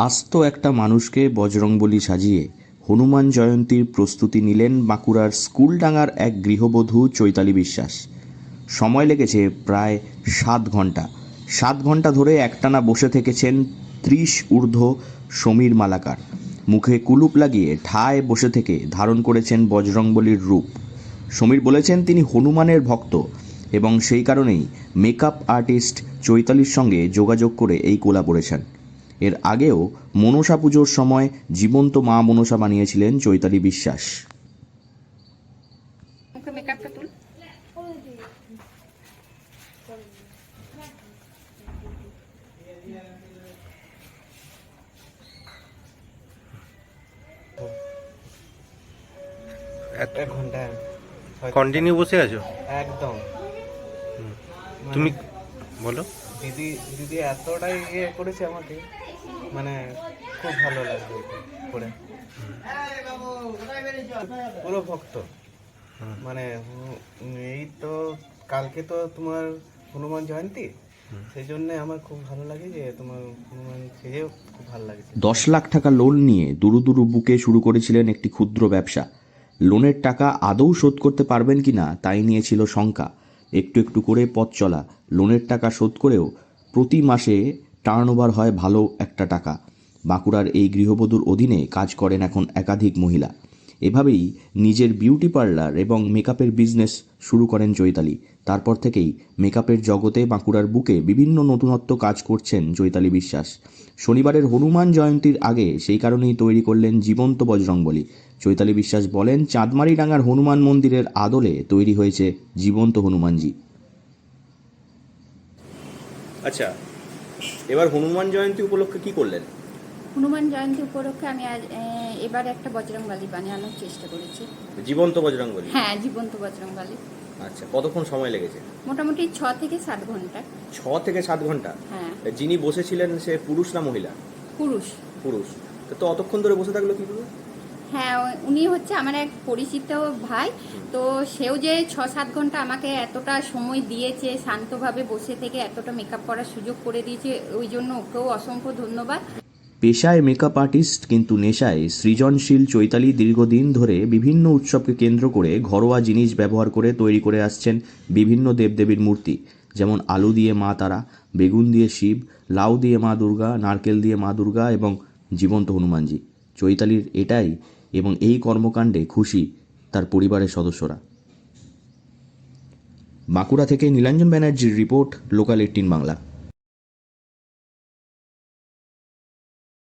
আস্ত একটা মানুষকে বজরংবলী সাজিয়ে হনুমান জয়ন্তীর প্রস্তুতি নিলেন বাঁকুড়ার স্কুলডাঙ্গার এক গৃহবধূ চৈতালি বিশ্বাস। সময় লেগেছে প্রায় 7 ঘন্টা। 7 ঘন্টা ধরে একটানা বসে থেকেছেন 30 ঊর্ধ্ব সমীর মালাকার। মুখে কুলুপ লাগিয়ে ঠায় বসে থেকে ধারণ করেছেন বজরংবলীর রূপ। সমীর বলেছেন তিনি হনুমানের ভক্ত এবং সেই কারণেই মেকআপ আর্টিস্ট চৈতালির সঙ্গে যোগাযোগ করে এই কোলা করেছেন। এর আগেও মনসা পুজোর সময় জীবন্ত মা মনসা বানিয়েছিলেন চৈতালি বিশ্বাস। এক ঘন্টা কন্টিনিউ বসে আছো? একদম। তুমি বলো। দিদি দিদি এতটাই করেছে আমাকে, মানে খুব ভালো লাগবে করে। পুরো ভক্ত, মানে এই তো কালকে তো তোমার হনুমান জয়ন্তী, সেই জন্য আমার খুব ভালো লাগে যে তোমার হনুমান সেজেও খুব ভালো লাগে। 10 লাখ টাকা লোন নিয়ে দুরু দুরু বুকে শুরু করেছিলেন একটি ক্ষুদ্র ব্যবসা। লোনের টাকা আদৌ শোধ করতে পারবেন কিনা তাই নিয়েছিল শঙ্কা। একটু একটু করে পথ চলা, লোনের টাকা শোধ করেও প্রতি মাসে টার্নওভার হয় ভালো একটা টাকা। বাঁকুড়ার এই গৃহবধূর অধীনে কাজ করেন এখন একাধিক মহিলা। এভাবেই নিজের বিউটি পার্লার এবং মেকআপের বিজনেস শুরু করেন চৈতালি। তারপর থেকেই মেকআপের জগতে বাঁকুড়ার বুকে বিভিন্ন নতুনত্ব কাজ করছেন চৈতালি বিশ্বাস। শনিবারের হনুমান জয়ন্তীর আগে সেই কারণেই তৈরি করলেন জীবন্ত বজরংবলী। চৈতালি বিশ্বাস বলেন, চাঁদমারিডাঙ্গার হনুমান মন্দিরের আদলে তৈরি হয়েছে জীবন্ত হনুমানজি। আচ্ছা, এবার হনুমান জয়ন্তী উপলক্ষে কি করলেন? হনুমান জয়ন্তী উপলক্ষে আমি এবার একটা বজরংবলী বানানোর চেষ্টা করেছি। জীবন্ত বজরংবলী? হ্যাঁ, জীবন্ত বজরংবলী। আচ্ছা, কতক্ষণ সময় লেগেছে? মোটামুটি 6 থেকে 7 ঘন্টা। 6 থেকে 7 ঘন্টা? হ্যাঁ। যিনি বসেছিলেন সে পুরুষ না মহিলা? পুরুষ। পুরুষ। তো অতক্ষণ ধরে বসে থাকলো কি করে? হ্যাঁ, উনি হচ্ছে আমার এক পরিচিত ভাই। তো সেও যে 6-7 ঘন্টা আমাকে এতটা সময় দিয়েছে, শান্তভাবে বসে থেকে এতটা মেকআপ করার সুযোগ করে দিয়েছে, ওই জন্য ওকেও অসংখ্য ধন্যবাদ। পেশায় মেকআপ আর্টিস্ট কিন্তু নেশায় সৃজনশীল চৈতালি দীর্ঘদিন ধরে বিভিন্ন উৎসবকে কেন্দ্র করে ঘরোয়া জিনিস ব্যবহার করে তৈরি করে আসছেন বিভিন্ন দেবদেবীর মূর্তি, যেমন আলু দিয়ে মা তারা, বেগুন দিয়ে শিব, লাউ দিয়ে মা দুর্গা, নারকেল দিয়ে মা দুর্গা এবং জীবন্ত হনুমানজি। চৈতালির এটাই এবং এই কর্মকাণ্ডে খুশি তার পরিবারের সদস্যরা। বাঁকুড়া থেকে নীলাঞ্জন ব্যানার্জির রিপোর্ট, লোকাল 18 বাংলা।